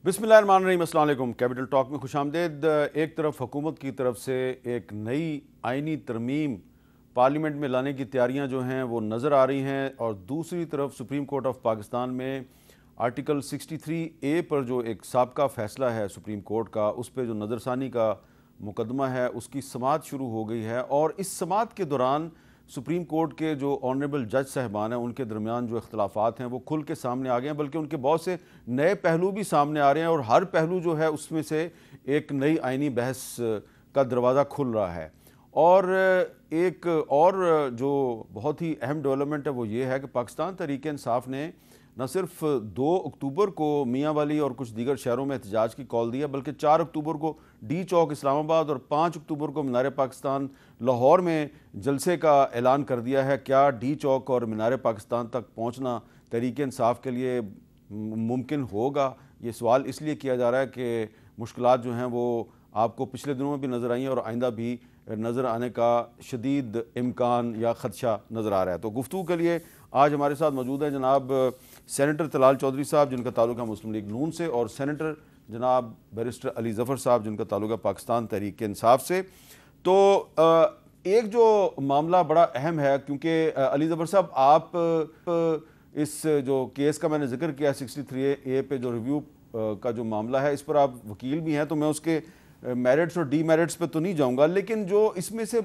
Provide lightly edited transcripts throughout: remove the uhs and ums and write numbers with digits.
बिस्मिल्लाहिर्रहमानिर्रहीम, अस्सलाम वालेकुम। कैपिटल टॉक में खुशामदीद। एक तरफ हुकूमत की तरफ से एक नई आइनी तरमीम पार्लियामेंट में लाने की तैयारियां जो हैं वो नज़र आ रही हैं, और दूसरी तरफ सुप्रीम कोर्ट ऑफ पाकिस्तान में आर्टिकल 63A पर जो एक साबका फ़ैसला है सुप्रीम कोर्ट का, उस पर जो नज़रसानी का मुकदमा है उसकी समाअत शुरू हो गई है। और इस समाअत के दौरान सुप्रीम कोर्ट के जो ऑनरेबल जज साहबान हैं उनके दरमियान जो इख्तलाफात हैं वो खुल के सामने आ गए हैं, बल्कि उनके बहुत से नए पहलू भी सामने आ रहे हैं, और हर पहलू जो है उसमें से एक नई आइनी बहस का दरवाज़ा खुल रहा है। और एक और जो बहुत ही अहम डेवलपमेंट है वो ये है कि पाकिस्तान तहरीक इंसाफ ने न सिर्फ 2 अक्टूबर को मियाँ वाली और कुछ दीगर शहरों में एहतजाज की कॉल दी है, बल्कि 4 अक्टूबर को डी चौक इस्लामाबाद और 5 अक्टूबर को मीनार पाकिस्तान लाहौर में जलसे का ऐलान कर दिया है। क्या डी चौक और मीनार पाकिस्तान तक पहुँचना तहरीक इंसाफ के लिए मुमकिन होगा? ये सवाल इसलिए किया जा रहा है कि मुश्किलात जो हैं वो आपको पिछले दिनों में भी नज़र आई हैं और आइंदा भी नज़र आने का शदीद इम्कान या ख़दशा नज़र आ रहा है। तो गुफ्तगू के लिए आज हमारे साथ मौजूद हैं जनाब सेनेटर तलाल चौधरी साहब, जिनका ताल्लुक है मुस्लिम लीग नून से, और सेनेटर जनाब बैरिस्टर अली ज़फ़र साहब, जिनका ताल्लुक है पाकिस्तान तहरीक इंसाफ से। तो एक जो मामला बड़ा अहम है, क्योंकि अली ज़फ़र साहब आप इस जो केस का मैंने जिक्र किया 63A पे जो रिव्यू का जो मामला है, इस पर आप वकील भी हैं, तो मैं उसके मेरिट्स और डीमेरिट्स पे तो नहीं जाऊंगा, लेकिन जो इसमें से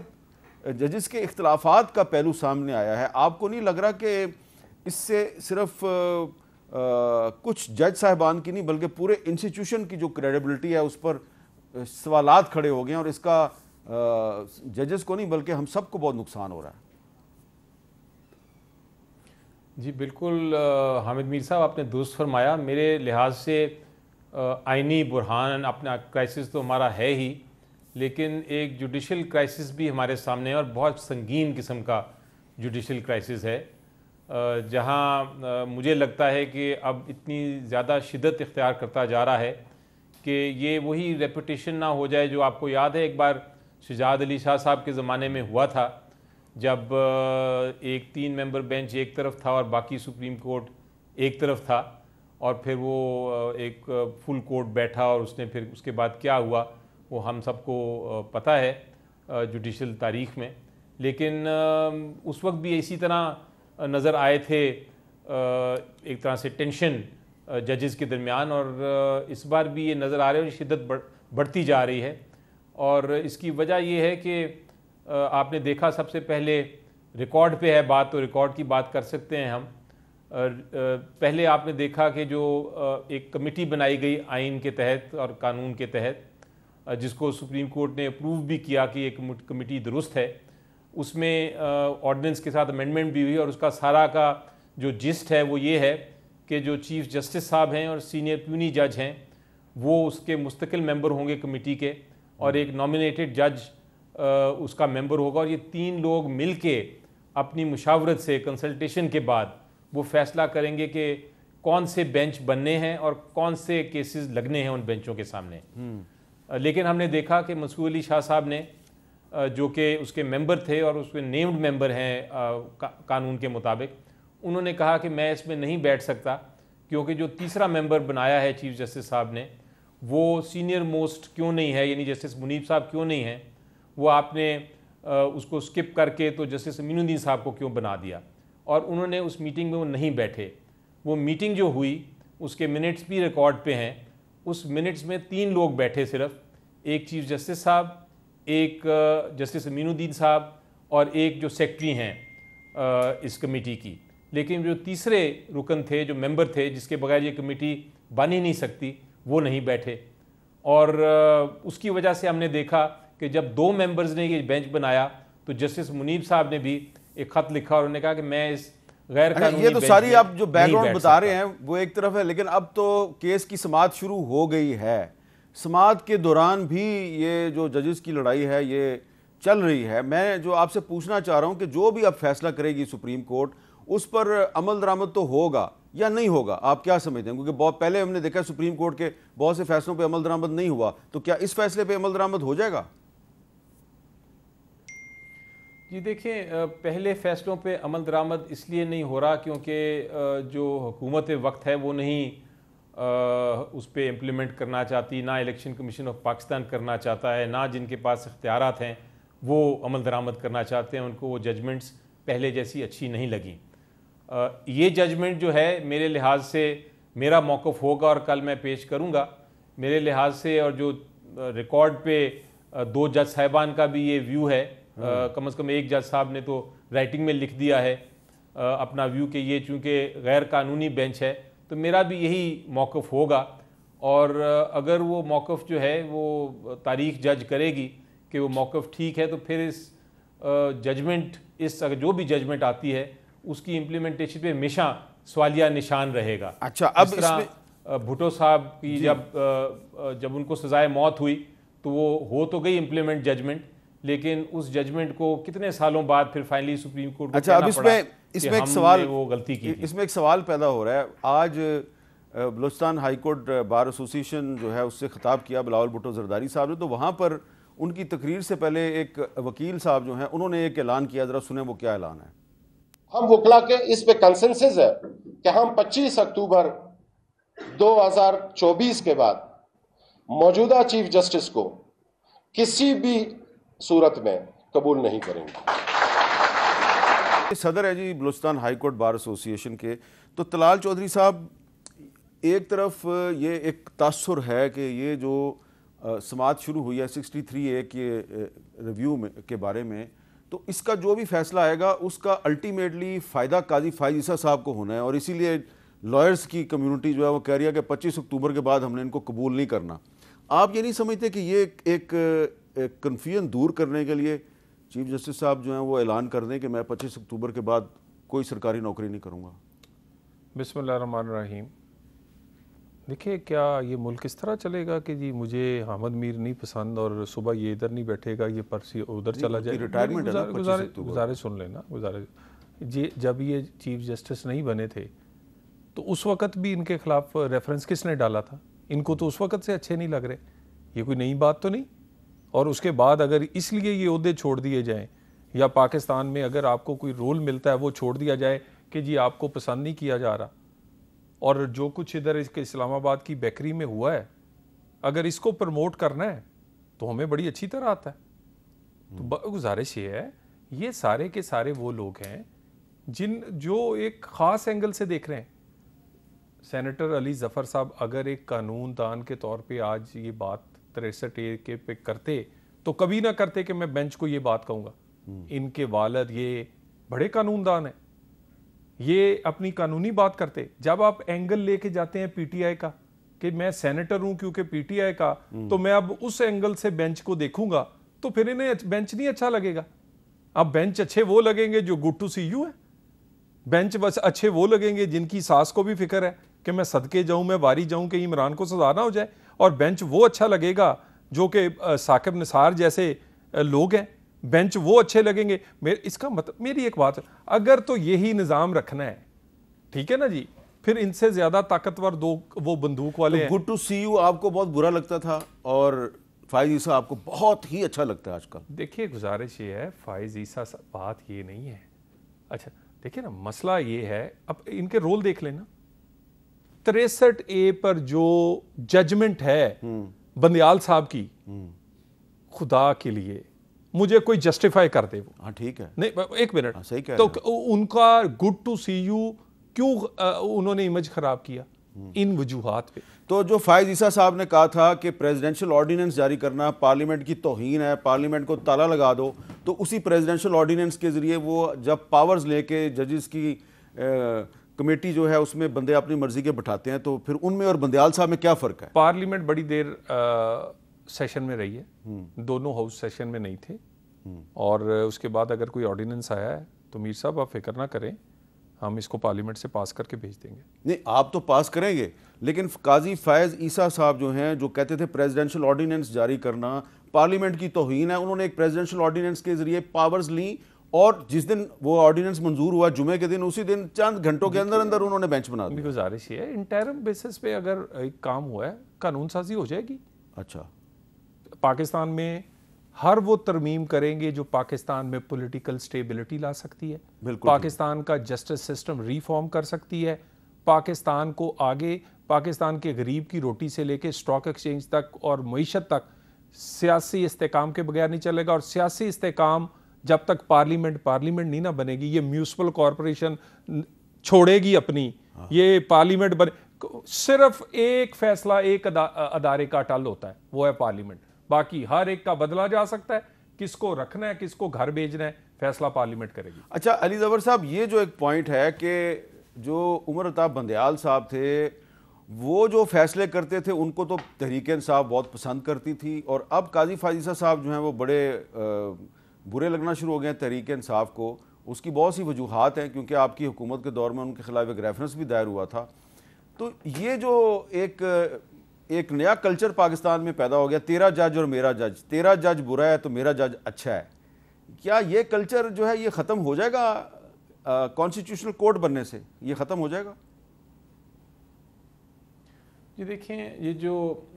जजेस के इख्तलाफात का पहलू सामने आया है, आपको नहीं लग रहा कि इससे सिर्फ कुछ जज साहिबान की नहीं बल्कि पूरे इंस्टीट्यूशन की जो क्रेडिबिलिटी है उस पर सवालात खड़े हो गए हैं, और इसका जजेस को नहीं बल्कि हम सबको बहुत नुकसान हो रहा है? जी बिल्कुल, हामिद मीर साहब आपने दुरुस्त फरमाया। मेरे लिहाज से आइनी बुरहान अपना क्राइसिस तो हमारा है ही, लेकिन एक जुडिशल क्राइसिस भी हमारे सामने है, और बहुत संगीन किस्म का जुडिशल क्राइसिस है, जहां मुझे लगता है कि अब इतनी ज़्यादा शिद्दत इख्तियार करता जा रहा है कि ये वही रेपुटेशन ना हो जाए जो आपको याद है एक बार शहजाद अली शाह साहब के ज़माने में हुआ था, जब एक 3 मेंबर बेंच एक तरफ था और बाकी सुप्रीम कोर्ट एक तरफ था, और फिर वो एक फुल कोर्ट बैठा, और उसने फिर उसके बाद क्या हुआ वो हम सबको पता है जुडिशल तारीख़ में। लेकिन उस वक्त भी इसी तरह नज़र आए थे एक तरह से टेंशन जजेस के दरमियान, और इस बार भी ये नज़र आ रहे हैं शिद्दत बढ़ती जा रही है। और इसकी वजह ये है कि आपने देखा, सबसे पहले रिकॉर्ड पे है बात, तो रिकॉर्ड की बात कर सकते हैं हम। पहले आपने देखा कि जो एक कमेटी बनाई गई आइन के तहत और कानून के तहत, जिसको सुप्रीम कोर्ट ने अप्रूव भी किया कि एक कमेटी दुरुस्त है, उसमें ऑर्डिनेंस के साथ अमेंडमेंट भी हुई, और उसका सारा का जो जिस्ट है वो ये है कि जो चीफ़ जस्टिस साहब हैं और सीनियर प्यूनी जज हैं वो उसके मुस्तकिल मेंबर होंगे कमेटी के, और एक नॉमिनेटेड जज उसका मेंबर होगा, और ये 3 लोग मिल के अपनी मुशावरत से कंसल्टेशन के बाद वो फैसला करेंगे कि कौन से बेंच बनने हैं और कौन से केसेस लगने हैं उन बेंचों के सामने। लेकिन हमने देखा कि मसूद अली शाह साहब ने, जो कि उसके मेंबर थे और उसके नेम्ड मेंबर हैं कानून के मुताबिक, उन्होंने कहा कि मैं इसमें नहीं बैठ सकता, क्योंकि जो तीसरा मेंबर बनाया है चीफ जस्टिस साहब ने वो सीनियर मोस्ट क्यों नहीं है, यानी जस्टिस मुनीब साहब क्यों नहीं हैं, वो आपने उसको स्किप करके तो जस्टिस अमीनुद्दीन साहब को क्यों बना दिया। और उन्होंने उस मीटिंग में वो नहीं बैठे। वो मीटिंग जो हुई उसके मिनट्स भी रिकॉर्ड पे हैं। उस मिनट्स में 3 लोग बैठे सिर्फ, एक चीफ जस्टिस साहब, एक जस्टिस अमीनुद्दीन साहब, और एक जो सेक्रेटरी हैं इस कमेटी की। लेकिन जो तीसरे रुकन थे, जो मेंबर थे, जिसके बगैर ये कमेटी बन ही नहीं सकती, वो नहीं बैठे। और उसकी वजह से हमने देखा कि जब 2 मेंबर्स ने ये बेंच बनाया तो जस्टिस मुनीब साहब ने भी एक ख़त लिखा और उन्होंने कहा कि मैं इस गैर कानूनी ये तो सारी आप जो बैकग्राउंड बता रहे हैं वो एक तरफ है, लेकिन अब तो केस की समाअत शुरू हो गई है। समाअत के दौरान भी ये जो जजेस की लड़ाई है ये चल रही है। मैं जो आपसे पूछना चाह रहा हूं कि जो भी अब फैसला करेगी सुप्रीम कोर्ट, उस पर अमल दरामद तो होगा या नहीं होगा? आप क्या समझते हैं? क्योंकि बहुत पहले हमने देखा सुप्रीम कोर्ट के बहुत से फैसलों पे अमल दरामद नहीं हुआ, तो क्या इस फैसले पे अमल दरामद हो जाएगा? जी देखिए, पहले फ़ैसलों पे अमल दरामद इसलिए नहीं हो रहा क्योंकि जो हुकूमत वक्त है वो नहीं उस पर इम्प्लीमेंट करना चाहती, ना इलेक्शन कमीशन ऑफ पाकिस्तान करना चाहता है, ना जिनके पास इख्तियारात हैं वो अमल दरामद करना चाहते हैं, उनको वो जजमेंट्स पहले जैसी अच्छी नहीं लगी। ये जजमेंट जो है मेरे लिहाज से मेरा मौक़िफ़ होगा और कल मैं पेश करूँगा मेरे लिहाज से, और जो रिकॉर्ड पे 2 जज साहिबान का भी ये व्यू है, कम से कम एक जज साहब ने तो राइटिंग में लिख दिया है अपना व्यू कि ये चूँकि गैर कानूनी बेंच है, तो मेरा भी यही मौक़िफ़ होगा। और अगर वो मौक़िफ़ जो है वो तारीख़ जज करेगी कि वो मौक़िफ़ ठीक है, तो फिर इस जजमेंट जो भी जजमेंट आती है उसकी इम्प्लीमेंटेशन पे हमेशा सवालिया निशान रहेगा। अच्छा, अब इसमें भुट्टो साहब की जब उनको सजाए मौत हुई तो वो हो तो गई इम्प्लीमेंट जजमेंट, लेकिन उस जजमेंट को कितने सालों बाद फिर फाइनली सुप्रीम कोर्ट को अच्छा, अब इसमें एक सवाल, वो गलती की, इसमें एक सवाल पैदा हो रहा है। आज Balochistan high court bar association जो है उससे खिताब किया बिलावल भुट्टो जरदारी साहब ने, तो वहाँ पर उनकी तकरीर से पहले एक वकील साहब जो हैं उन्होंने एक ऐलान किया, जरा सुने वो क्या ऐलान है। हम वकला के इस पे कंसेंसस है कि हम 25 अक्टूबर 2024 के बाद मौजूदा चीफ जस्टिस को किसी भी सूरत में कबूल नहीं करेंगे। सदर है जी Balochistan high court bar association के, तो तलाल चौधरी साहब, एक तरफ ये एक तासुर है कि ये जो समाअत शुरू हुई है 63A के रिव्यू में के बारे में, तो इसका जो भी फैसला आएगा उसका अल्टीमेटली फ़ायदा काजी फायज़ ईसा साहब को होना है, और इसीलिए लॉयर्स की कम्युनिटी जो है वो कह रही है कि 25 अक्टूबर के बाद हमने इनको कबूल नहीं करना। आप ये नहीं समझते कि ये एक कन्फ्यूजन दूर करने के लिए चीफ जस्टिस साहब जो हैं वो ऐलान कर दें कि मैं 25 अक्टूबर के बाद कोई सरकारी नौकरी नहीं करूँगा? बिस्मिल्लाहिर्रहमानिर्रहीम। देखिए, क्या ये मुल्क इस तरह चलेगा कि जी मुझे अहमद मीर नहीं पसंद और सुबह ये इधर नहीं बैठेगा, ये परसी उधर चला जाए? रिटायरमेंट गुजारिश सुन लेना, गुजारिश जी। जब ये चीफ जस्टिस नहीं बने थे तो उस वक़्त भी इनके खिलाफ रेफरेंस किसने डाला था? इनको तो उस वक़्त से अच्छे नहीं लग रहे, ये कोई नई बात तो नहीं। और उसके बाद अगर इसलिए ये ओहदे छोड़ दिए जाएँ, या पाकिस्तान में अगर आपको कोई रोल मिलता है वो छोड़ दिया जाए कि जी आपको पसंद नहीं किया जा रहा, और जो कुछ इधर इसके इस्लामाबाद की बेकरी में हुआ है, अगर इसको प्रमोट करना है तो हमें बड़ी अच्छी तरह आता है। तो गुजारिश ये है, ये सारे के सारे वो लोग हैं जो एक ख़ास एंगल से देख रहे हैं। सेनेटर अली ज़फ़र साहब अगर एक कानून दान के तौर पे आज ये बात 63A के पे करते तो कभी ना करते कि मैं बेंच को ये बात कहूँगा। इनके वालिद ये बड़े कानूनदान हैं, ये अपनी कानूनी बात करते। जब आप एंगल लेके जाते हैं पीटीआई का कि मैं सेनेटर हूं क्योंकि पीटीआई का, तो मैं अब उस एंगल से बेंच को देखूंगा, तो फिर इन्हें बेंच नहीं अच्छा लगेगा। अब बेंच अच्छे वो लगेंगे जो गुड टू सी यू है, बेंच बस अच्छे वो लगेंगे जिनकी सास को भी फिक्र है कि मैं सदके जाऊं, मैं वारी जाऊं कि इमरान को सजा ना हो जाए, और बेंच वो अच्छा लगेगा जो कि साकिब निसार जैसे लोग हैं, बेंच वो अच्छे लगेंगे। इसका मतलब मेरी एक बात है, अगर तो यही निज़ाम रखना है, ठीक है ना जी, फिर इनसे ज्यादा ताकतवर दो वो बंदूक वाले हैं। गुड टू सी यू आपको बहुत बुरा लगता था और फाइज ईसा आपको बहुत ही अच्छा लगता है आजकल। देखिए, गुजारिश ये है, फाइज ईसा बात ये नहीं है। अच्छा देखिए ना, मसला ये है, अब इनके रोल देख लेना। 63A पर जो जजमेंट है बंदियाल साहब की, खुदा के लिए मुझे कोई जस्टिफाई कर दे वो। हाँ ठीक है, नहीं एक मिनट, सही कह तो रहे हैं। उनका गुड टू सी यू क्यों उन्होंने इमेज खराब किया इन वजूहात पे? तो जो फाइज ईसा साहब ने कहा था कि प्रेसिडेंशियल ऑर्डिनेंस जारी करना पार्लियामेंट की तौहीन है, पार्लियामेंट को ताला लगा दो, तो उसी प्रेसिडेंशियल ऑर्डिनेंस के जरिए वो जब पावर्स लेके जजेस की कमेटी जो है उसमें बंदे अपनी मर्जी के बैठाते हैं, तो फिर उनमें और बंदयाल साहब में क्या फ़र्क है? पार्लियामेंट बड़ी देर सेशन में रही है, दोनों हाउस सेशन में नहीं थे, और उसके बाद अगर कोई ऑर्डिनेंस आया है तो मीर साहब आप फिक्र ना करें, हम इसको पार्लियामेंट से पास करके भेज देंगे। नहीं, आप तो पास करेंगे, लेकिन काजी फायज ईसा साहब जो हैं, जो कहते थे प्रेसिडेंशियल ऑर्डिनेंस जारी करना पार्लियामेंट की तौहीन है, उन्होंने एक प्रेसिडेंशियल ऑर्डिनेंस के जरिए पावर्स ली, और जिस दिन वो ऑर्डिनेंस मंजूर हुआ जुमे के दिन, उसी दिन चंद घंटों के अंदर अंदर उन्होंने बेंच बना दिया। गुजारिश ये है, इंटरम बेसिस पे अगर एक काम हुआ है कानून साजी हो जाएगी। अच्छा, पाकिस्तान में हर वो तरमीम करेंगे जो पाकिस्तान में पॉलिटिकल स्टेबिलिटी ला सकती है, बिल्कुल पाकिस्तान का जस्टिस सिस्टम रिफॉर्म कर सकती है, पाकिस्तान को आगे, पाकिस्तान के गरीब की रोटी से लेके स्टॉक एक्सचेंज तक और मईशत तक सियासी इस्तेकाम के बगैर नहीं चलेगा। और सियासी इस्तेकाम जब तक पार्लियामेंट नहीं ना बनेगी, ये म्यूनिसिपल कॉरपोरेशन छोड़ेगी अपनी, ये पार्लियामेंट बने, सिर्फ एक फैसला एक अदारे का अटल होता है, वो है पार्लियामेंट। बाकी हर एक का बदला जा सकता है, किसको रखना है किसको घर भेजना है, फैसला पार्लियामेंट करेगी। अच्छा अली ज़फर साहब, ये जो एक पॉइंट है कि जो उमर अताब बंदयाल साहब थे वो जो फैसले करते थे उनको तो तहरीक इंसाफ बहुत पसंद करती थी, और अब काजी फाजिसा साहब जो हैं वो बड़े बुरे लगना शुरू हो गए हैं तहरीक इंसाफ को। उसकी बहुत सी वजूहात हैं, क्योंकि आपकी हुकूमत के दौर में उनके खिलाफ एक रेफरेंस भी दायर हुआ था। तो ये जो एक नया कल्चर पाकिस्तान में पैदा हो गया, तेरा जज और मेरा जज, तेरा जज बुरा है तो मेरा जज अच्छा है, क्या ये कल्चर जो है ये ख़त्म हो जाएगा कॉन्स्टिट्यूशनल कोर्ट बनने से? ये ख़त्म हो जाएगा? जी देखें, ये जो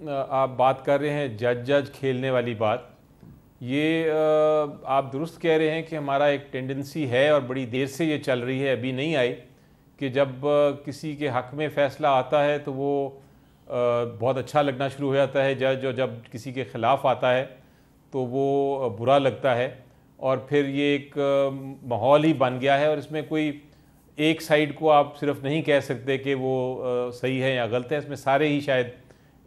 आप बात कर रहे हैं जज खेलने वाली बात, ये आप दुरुस्त कह रहे हैं कि हमारा एक टेंडेंसी है और बड़ी देर से ये चल रही है, अभी नहीं आई, कि जब किसी के हक़ में फ़ैसला आता है तो वो बहुत अच्छा लगना शुरू हो जाता है जज, और जब किसी के ख़िलाफ़ आता है तो वो बुरा लगता है। और फिर ये एक माहौल ही बन गया है, और इसमें कोई एक साइड को आप सिर्फ नहीं कह सकते कि वो सही है या गलत है, इसमें सारे ही शायद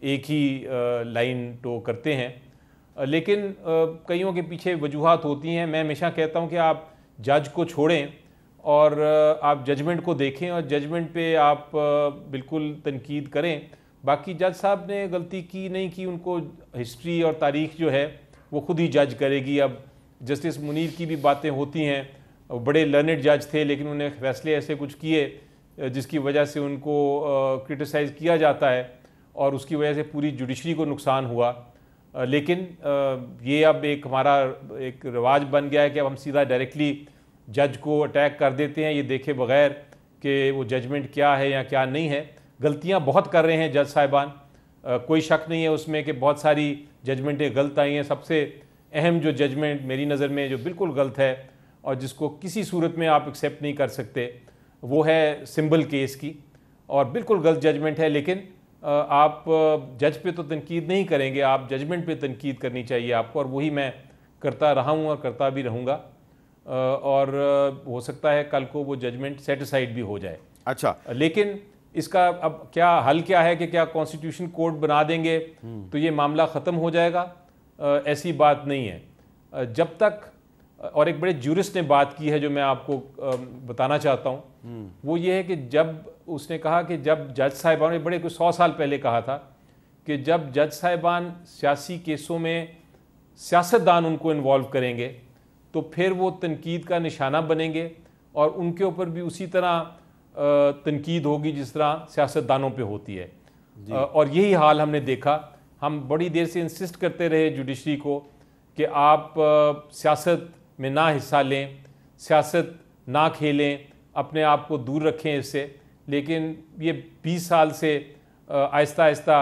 एक ही लाइन टो करते हैं। लेकिन कईयों के पीछे वजूहात होती हैं। मैं हमेशा कहता हूं कि आप जज को छोड़ें और आप जजमेंट को देखें, और जजमेंट पे आप बिल्कुल तनकीद करें। बाकी जज साहब ने गलती की नहीं की, उनको हिस्ट्री और तारीख़ जो है वो ख़ुद ही जज करेगी। अब जस्टिस मुनीर की भी बातें होती हैं, बड़े लर्नेड जज थे लेकिन उन्हें फैसले ऐसे कुछ किए जिसकी वजह से उनको क्रिटिसाइज़ किया जाता है, और उसकी वजह से पूरी जुडिशरी को नुकसान हुआ। लेकिन ये अब एक हमारा एक रिवाज बन गया है कि अब हम सीधा डायरेक्टली जज को अटैक कर देते हैं, ये देखे बगैर कि वो जजमेंट क्या है या क्या नहीं है। गलतियाँ बहुत कर रहे हैं जज साहिबान, कोई शक नहीं है उसमें कि बहुत सारी जजमेंटें गलत आई हैं। सबसे अहम जो जजमेंट मेरी नज़र में जो बिल्कुल गलत है और जिसको किसी सूरत में आप एक्सेप्ट नहीं कर सकते, वो है सिंबल केस की, और बिल्कुल गलत जजमेंट है। लेकिन आप जज पे तो तनकीद नहीं करेंगे, आप जजमेंट पे तनकीद करनी चाहिए आपको, और वही मैं करता रहा हूँ और करता भी रहूँगा। और हो सकता है कल को वो जजमेंट सेटिसाइड भी हो जाए। अच्छा, लेकिन इसका अब क्या हल क्या है कि क्या कॉन्स्टिट्यूशन कोर्ट बना देंगे तो ये मामला ख़त्म हो जाएगा? ऐसी बात नहीं है। जब तक, और एक बड़े जूरिस्ट ने बात की है जो मैं आपको बताना चाहता हूँ, वो ये है कि जब उसने कहा कि जब जज साहिबान ने बड़े कुछ 100 साल पहले कहा था कि जब जज साहिबान सियासी केसों में सियासतदान उनको इन्वॉल्व करेंगे तो फिर वो तनकीद का निशाना बनेंगे, और उनके ऊपर भी उसी तरह तनकीद होगी जिस तरह सियासतदानों पे होती है। और यही हाल हमने देखा। हम बड़ी देर से इंसिस्ट करते रहे जुडिशरी को कि आप सियासत में ना हिस्सा लें, सियासत ना खेलें, अपने आप को दूर रखें इससे। लेकिन ये 20 साल से आहिस्ता आहिस्ता,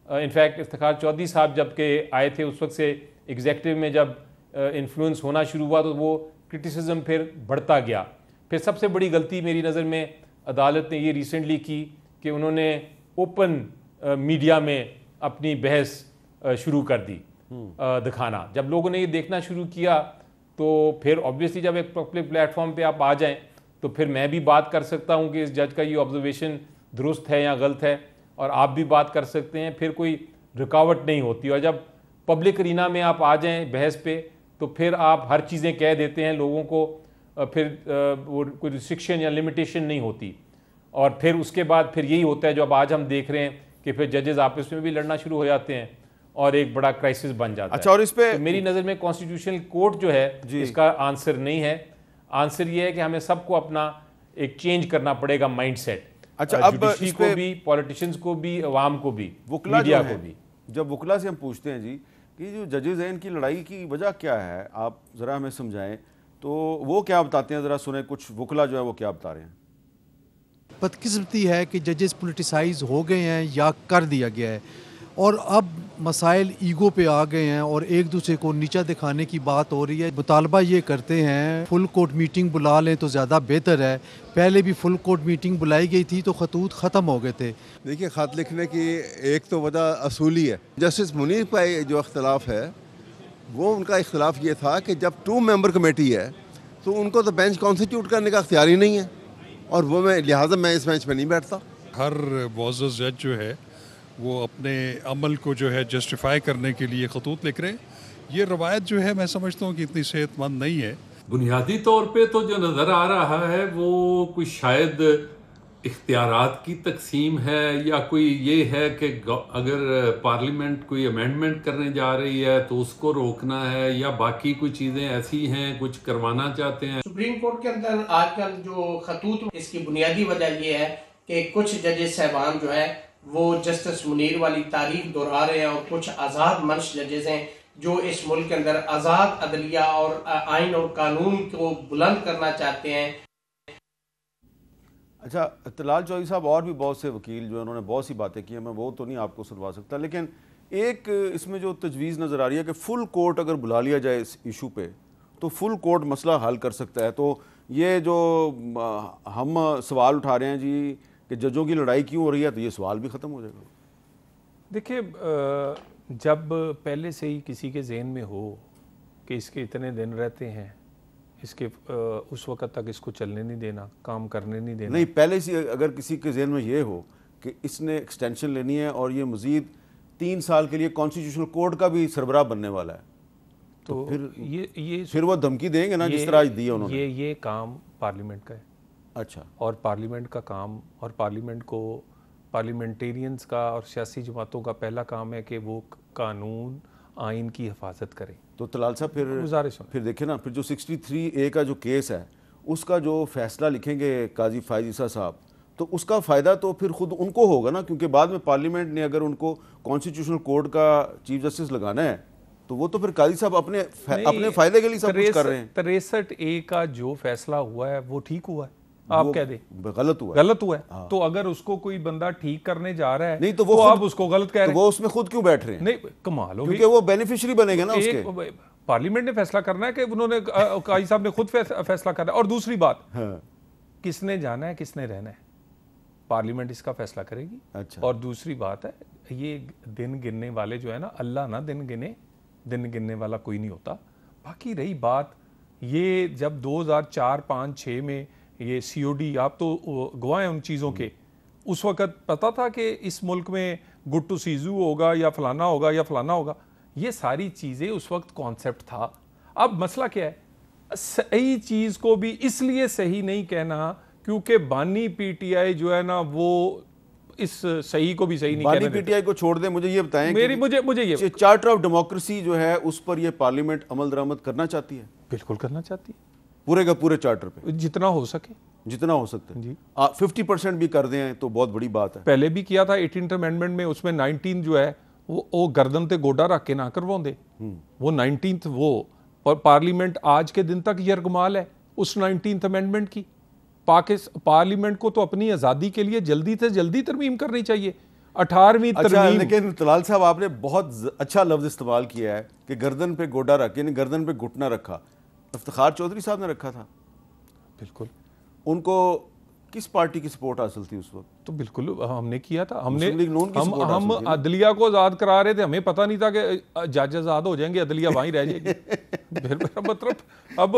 इनफैक्ट इफ्तिखार चौधरी साहब जब के आए थे उस वक्त से एग्जेक्टिव में जब इन्फ्लुएंस होना शुरू हुआ तो वो क्रिटिसिज्म फिर बढ़ता गया। फिर सबसे बड़ी गलती मेरी नज़र में अदालत ने ये रिसेंटली की कि उन्होंने ओपन मीडिया में अपनी बहस शुरू कर दी दिखाना। जब लोगों ने ये देखना शुरू किया तो फिर ऑब्वियसली जब एक पब्लिक प्लेटफॉर्म पे आप आ जाएं तो फिर मैं भी बात कर सकता हूँ कि इस जज का ये ऑब्जर्वेशन दुरुस्त है या गलत है, और आप भी बात कर सकते हैं, फिर कोई रुकावट नहीं होती। और जब पब्लिक अरीना में आप आ जाएं बहस पे तो फिर आप हर चीज़ें कह देते हैं लोगों को, फिर वो कोई रिस्ट्रिक्शन या लिमिटेशन नहीं होती। और फिर उसके बाद फिर यही होता है जो अब आज हम देख रहे हैं कि फिर जजेस आपस में भी लड़ना शुरू हो जाते हैं और एक बड़ा क्राइसिस बन जाता है। अच्छा, और इस पे तो मेरी नज़र में कॉन्स्टिट्यूशनल कोर्ट जो है इसका आंसर नहीं है। आंसर ये है कि हमें सबको अपना एक चेंज करना पड़ेगा माइंडसेट। अच्छा, अब जुडिशरी को भी, पॉलिटिशियंस को भी, अवाम को भी, वुकला को भी। जब वुकला से हम पूछते हैं जी कि जो जजेस हैं इनकी लड़ाई की वजह क्या है, आप ज़रा हमें समझाएं, तो वो क्या बताते हैं, ज़रा सुने कुछ वुकला जो है वो क्या बता रहे हैं। बदकिस्मती है कि जजेस पोलिटिसाइज हो गए हैं या कर दिया गया है, और अब मसाइल ईगो पे आ गए हैं और एक दूसरे को नीचा दिखाने की बात हो रही है। मुतालबा ये करते हैं फुल कोर्ट मीटिंग बुला लें तो ज़्यादा बेहतर है। पहले भी फुल कोर्ट मीटिंग बुलाई गई थी तो खतूत ख़त्म हो गए थे। देखिए, ख़त लिखने की एक तो वजह असूली है। जस्टिस मुनीर का जो इख्तलाफ है वो उनका इख्तलाफ ये था कि जब 2 मेंबर कमेटी है तो उनको तो बेंच कॉन्स्टिट्यूट करने का इख्तियार ही नहीं है, और वो लिहाजा मैं इस बेंच पर नहीं बैठता। हर मुअज़्ज़ज़ जज जो है वो अपने अमल को जो है जस्टिफाई करने के लिए खतूत लिख रहे हैं। ये रवायत जो है मैं समझता हूँ कि इतनी सेहतमंद नहीं है। बुनियादी तौर पे तो जो नज़र आ रहा है वो कोई शायद इख्तियारात की तकसीम है, या कोई ये है कि अगर पार्लियामेंट कोई अमेंडमेंट करने जा रही है तो उसको रोकना है, या बाकी कुछ चीज़ें ऐसी हैं कुछ करवाना चाहते हैं। सुप्रीम कोर्ट के अंदर आजकल जो खतूत, इसकी बुनियादी वजह ये है कि कुछ जजेस साहबान जो है वो जस्टिस मुनीर वाली तारीख दोहरा रहे हैं, और कुछ आज़ाद मंश जजेस हैं जो इस मुल्क के अंदर आज़ाद अदलिया और आइन और कानून को बुलंद करना चाहते हैं। अच्छा, तलाल चौधरी साहब और भी बहुत से वकील जो उन्होंने बहुत सी बातें की हैं, मैं वो तो नहीं आपको सुनवा सकता, लेकिन एक इसमें जो तजवीज़ नज़र आ रही है कि फुल कोर्ट अगर बुला लिया जाए इस इशू पे तो फुल कोर्ट मसला हल कर सकता है। तो ये जो हम सवाल उठा रहे हैं जी कि जजों की लड़ाई क्यों हो रही है, तो ये सवाल भी ख़त्म हो जाएगा। देखिए, जब पहले से ही किसी के जहन में हो कि इसके इतने दिन रहते हैं, इसके उस वक़्त तक इसको चलने नहीं देना, काम करने नहीं देना। नहीं, पहले से अगर किसी के जहन में ये हो कि इसने एक्सटेंशन लेनी है और ये मज़ीद 3 साल के लिए कॉन्स्टिट्यूशनल कोर्ट का भी सरबराह बनने वाला है, तो फिर वो धमकी देंगे ना, जिस तरह आज दी है उन्होंने। ये काम पार्लियामेंट का है। अच्छा, और पार्लियामेंट का काम, और पार्लियामेंट को, पार्लियामेंटेरियंस का और सियासी जमातों का पहला काम है कि वो कानून आइन की हिफाजत करें। तो तलाल साहब फिर देखें ना, फिर जो 63A का जो केस है उसका जो फैसला लिखेंगे काजी फायज ईसा साहब, तो उसका फ़ायदा तो फिर खुद उनको होगा ना, क्योंकि बाद में पार्लियामेंट ने अगर उनको कॉन्स्टिट्यूशनल कोर्ट का चीफ जस्टिस लगाना है तो वो तो फिर काजी साहब अपने फ़ायदे के लिए सब कुछ कर रहे हैं। 63A का जो फैसला हुआ है वो ठीक हुआ है, आप कह दें गलत हुआ है। हाँ। तो अगर उसको कोई बंदा ठीक करने जा रहा है नहीं तो वो आप उसको गलत कह रहे हैं, तो वो उसमें खुद क्यों बैठ रहे हैं? नहीं, कमाल हो, क्योंकि वो बेनिफिशियरी बनेगा ना उसके। पार्लियामेंट ने फैसला करना है कि उन्होंने, काजी साहब ने खुद फैसला करना है। और दूसरी बात, हाँ। किसने जाना है किसने रहना है, पार्लियामेंट इसका फैसला करेगी। अच्छा। और दूसरी बात है, ये दिन गिनने वाले जो है ना, अल्लाह ना दिन गिने, दिन गिनने वाला कोई नहीं होता। बाकी रही बात, ये जब 2004, 5, 6 में ये COD, आप तो गवाह हैं उन चीज़ों के, उस वक़्त पता था कि इस मुल्क में गुड टू सीजू होगा या फलाना होगा या फलाना होगा। ये सारी चीज़ें उस वक्त कॉन्सेप्ट था। अब मसला क्या है, सही चीज़ को भी इसलिए सही नहीं कहना क्योंकि बानी PTI जो है ना वो इस सही को भी सही नहीं कहने देता। PTI को छोड़ दें, मुझे ये बताएं, मुझे ये चार्टर ऑफ डेमोक्रेसी जो है उस पर ये पार्लियामेंट अमल दरामद करना चाहती है? बिल्कुल करना चाहती है, पूरे का पूरे चार्टर पे जितना हो सके, जितना हो सकता है जी। 50% भी कर दें तो बहुत बड़ी बात है। पहले भी किया था 18th अमेंडमेंट में, उसमें 19 जो है वो गर्दन ते गोडा रख के ना करवाते, वो 19th वो, और पार्लियामेंट आज के दिन तक यरगमाल है उस 19th अमेंडमेंट की। पार्लियामेंट को तो अपनी आज़ादी के लिए जल्दी से जल्दी तरमीम करनी चाहिए, 18वीं तरमीम। लेकिन तलाल साहब आपने बहुत अच्छा लफ्ज़ इस्तेमाल किया है कि गर्दन पे गोडा रख, यानी गर्दन पे घुटना रखा। इफ्तिखार चौधरी साहब ने रखा था। बिल्कुल। उनको किस पार्टी की सपोर्ट हासिल थी उस वक्त? तो बिल्कुल हमने किया था, हम अदलिया को आज़ाद करा रहे थे, हमें पता नहीं था कि जज आज़ाद हो जाएंगे, अदलिया वहीं रह जाएगी। फिर मतलब अब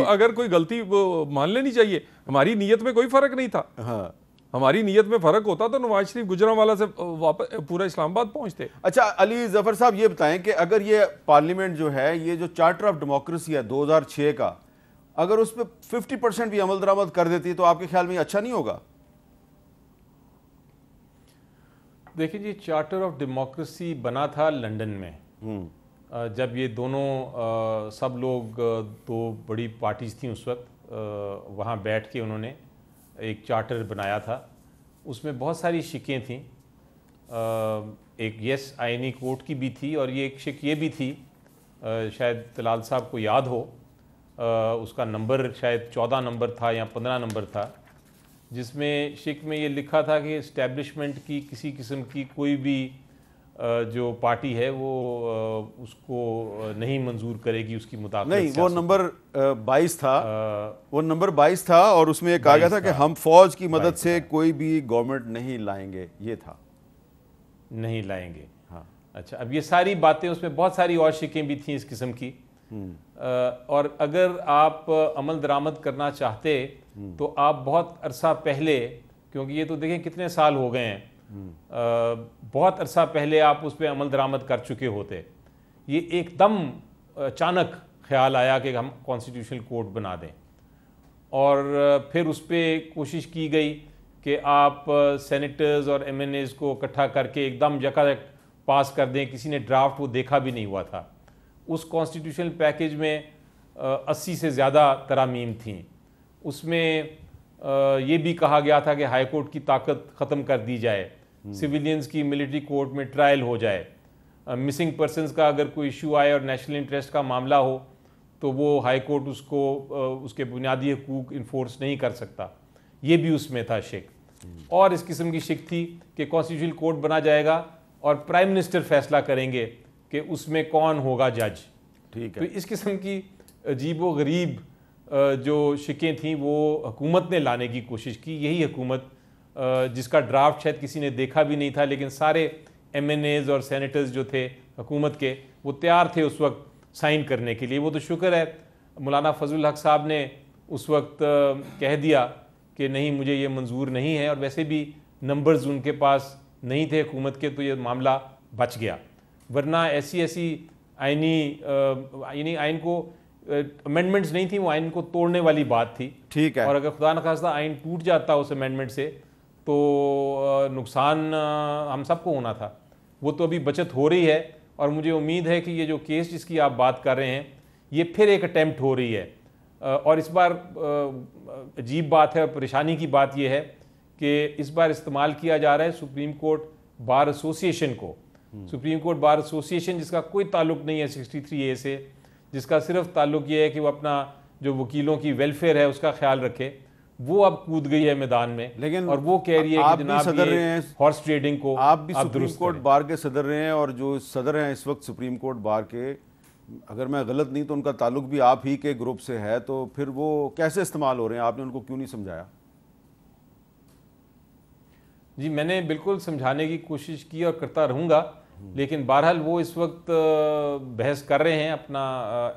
अगर कोई गलती मान लेनी चाहिए, हमारी नीयत में कोई फ़र्क नहीं था। हाँ। हमारी नीयत में फ़र्क होता तो नवाज शरीफ गुजरांवाला से वापस पूरा इस्लामाबाद पहुंचते। अच्छा, अली जफर साहब ये बताएं कि अगर ये पार्लियामेंट जो है, ये जो चार्टर ऑफ डेमोक्रेसी है 2006 का, अगर उस पर 50% भी अमल दरामद कर देती तो आपके ख्याल में अच्छा नहीं होगा? देखिए जी, चार्टर ऑफ डेमोक्रेसी बना था लंदन में, जब ये दोनों सब लोग, दो बड़ी पार्टीज थी उस वक्त, वहाँ बैठ के उन्होंने एक चार्टर बनाया था। उसमें बहुत सारी शिकें थीं, एक यस आईनी कोर्ट की भी थी, और ये एक शिक ये भी थी, शायद तलाल साहब को याद हो, उसका नंबर शायद 14 नंबर था या 15 नंबर था, जिसमें शिक में ये लिखा था कि इस्टेब्लिशमेंट की किसी किस्म की कोई भी जो पार्टी है वो उसको नहीं मंजूर करेगी उसकी मुताबिक। नहीं, वो नंबर 22 था, वो नंबर 22 था और उसमें एक कहा गया था कि हम फौज की मदद से कोई भी गवर्नमेंट नहीं लाएंगे, ये था, नहीं लाएंगे। हाँ। अच्छा, अब ये सारी बातें, उसमें बहुत सारी और शिकें भी थी इस किस्म की। और अगर आप अमल दरामद करना चाहते तो आप बहुत अरसा पहले, क्योंकि ये तो देखें कितने साल हो गए हैं, बहुत अरसा पहले आप उस पर अमल दरामद कर चुके होते। ये एकदम अचानक ख्याल आया कि हम कॉन्स्टिट्यूशनल कोर्ट बना दें, और फिर उस पर कोशिश की गई कि आप सेनेटर्स और MNAs को इकट्ठा करके एकदम यकायक पास कर दें। किसी ने ड्राफ्ट वो देखा भी नहीं हुआ था। उस कॉन्स्टिट्यूशनल पैकेज में 80 से ज़्यादा तरामीम थीं। उसमें ये भी कहा गया था कि हाई कोर्ट की ताकत ख़त्म कर दी जाए, सिविलियंस की मिलिट्री कोर्ट में ट्रायल हो जाए, मिसिंग पर्सनस का अगर कोई इशू आए और नेशनल इंटरेस्ट का मामला हो तो वो हाई कोर्ट उसको उसके बुनियादी हकूक़ इन्फोर्स नहीं कर सकता। ये भी उसमें था शिक। और इस किस्म की शिक थी कि कॉन्स्टिट्यूशनल कोर्ट बना जाएगा और प्राइम मिनिस्टर फैसला करेंगे कि उसमें कौन होगा जज। ठीक है। तो इस किस्म की अजीब व गरीब जो शिकें थीं वो हुकूमत ने लाने की कोशिश की। यही हुकूमत जिसका ड्राफ्ट शायद किसी ने देखा भी नहीं था, लेकिन सारे MNAs और सेनेटर्स जो थे हुकूमत के, वो तैयार थे उस वक्त साइन करने के लिए। वो तो शुक्र है मौलाना फजलुल हक साहब ने उस वक्त कह दिया कि नहीं, मुझे ये मंजूर नहीं है, और वैसे भी नंबर्स उनके पास नहीं थे हुकूमत के, तो ये मामला बच गया। वरना ऐसी आइन को अमेंडमेंट्स नहीं थी, वो आइन को तोड़ने वाली बात थी। ठीक है। और अगर खुदा न खास्ता आइन टूट जाता उस अमेंडमेंट से तो नुकसान हम सबको होना था। वो तो अभी बचत हो रही है, और मुझे उम्मीद है कि ये जो केस जिसकी आप बात कर रहे हैं, ये फिर एक अटैम्प्ट हो रही है। और इस बार अजीब बात है और परेशानी की बात यह है कि इस बार इस्तेमाल किया जा रहा है सुप्रीम कोर्ट बार एसोसिएशन को। सुप्रीम कोर्ट बार एसोसिएशन जिसका कोई ताल्लुक नहीं है 63A से, जिसका सिर्फ ताल्लुक ये है कि वो अपना जो वकीलों की वेलफेयर है उसका ख्याल रखे, वो अब कूद गई है मैदान में। लेकिन और वो कह रही है कि जनाब सदर रहे हैं, हॉर्स ट्रेडिंग को आप भी सुप्रीम दुरुस्त कोर्ट करें। बार के सदर रहे हैं, और जो सदर हैं इस वक्त सुप्रीम कोर्ट बार के, अगर मैं गलत नहीं तो उनका ताल्लुक भी आप ही के ग्रुप से है, तो फिर वो कैसे इस्तेमाल हो रहे हैं? आपने उनको क्यों नहीं समझाया? जी, मैंने बिल्कुल समझाने की कोशिश की और करता रहूँगा, लेकिन बहरहाल वो इस वक्त बहस कर रहे हैं अपना,